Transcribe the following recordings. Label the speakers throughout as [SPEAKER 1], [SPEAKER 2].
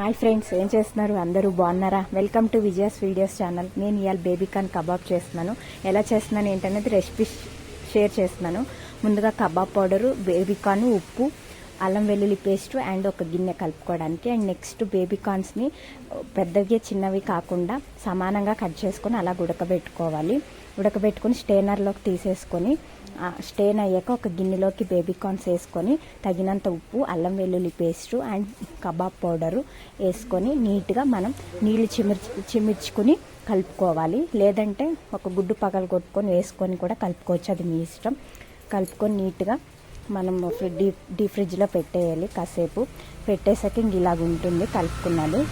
[SPEAKER 1] Hi friends, ఏం చేస్తున్నారు? అందరూ బాగున్నారా? Welcome to Vijaya's videos channel. నేను ఇవాళ బేబీకార్న్ కబాబ్ చేస్తున్నాను. ఎలా చేస్తున్నాను ఏంటనేది రెసిపీ షేర్ చేస్తున్నాను. ముందుగా కబాబ్ పౌడరు, బేబీకార్న్, ఉప్పు, అల్లం వెల్లుల్లి పేస్ట్ అండ్ ఒక గిన్నె కలుపుకోవడానికి. అండ్ నెక్స్ట్ బేబీకార్న్స్ని పెద్దవి చిన్నవి కాకుండా సమానంగా కట్ చేసుకొని అలా ఉడకబెట్టుకోవాలి. ఉడకబెట్టుకొని స్టెయినర్లోకి తీసేసుకొని స్టెయిన్ అయ్యాక ఒక గిన్నెలోకి బేబీకార్న్స్ వేసుకొని తగినంత ఉప్పు, అల్లం వెల్లుల్లి పేస్టు అండ్ కబాబ్ పౌడరు వేసుకొని నీట్గా మనం నీళ్ళు చిమిర్చుకుని కలుపుకోవాలి. లేదంటే ఒక గుడ్డు పగలు కొట్టుకొని వేసుకొని కూడా కలుపుకోవచ్చు, అది మీ ఇష్టం. కలుపుకొని నీట్గా మనం డీప్ ఫ్రిడ్జ్లో పెట్టేయాలి. కాసేపు పెట్టేసాక ఇంక ఇలాగ ఉంటుంది కలుపుకున్నది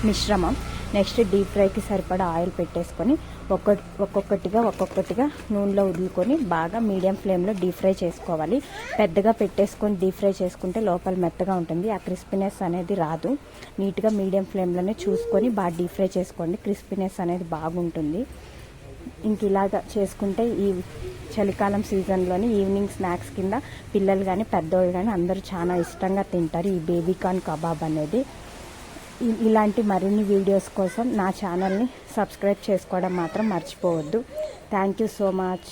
[SPEAKER 1] మిశ్రమం. నెక్స్ట్ డీప్ ఫ్రైకి సరిపడా ఆయిల్ పెట్టేసుకొని ఒక్కొక్కటిగా నూనెలో వదులుకొని బాగా మీడియం ఫ్లేమ్లో డీప్ ఫ్రై చేసుకోవాలి. పెద్దగా పెట్టేసుకొని డీప్ ఫ్రై చేసుకుంటే లోపల మెత్తగా ఉంటుంది, ఆ క్రిస్పీనెస్ అనేది రాదు. నీట్గా మీడియం ఫ్లేమ్లోనే చూసుకొని బాగా డీప్ ఫ్రై చేసుకోండి, క్రిస్పీనెస్ అనేది బాగుంటుంది. ఇంక ఇలాగా చేసుకుంటే ఈ చలికాలం సీజన్లోని ఈవినింగ్ స్నాక్స్ కింద పిల్లలు కానీ పెద్దోళ్ళు కానీ అందరూ చాలా ఇష్టంగా తింటారు ఈ బేబీకార్న్ కబాబ్ అనేది. ఇలాంటి మరిన్ని వీడియోస్ కోసం నా ఛానల్ని సబ్స్క్రైబ్ చేసుకోవడం మాత్రం మర్చిపోవద్దు. Thank you so much.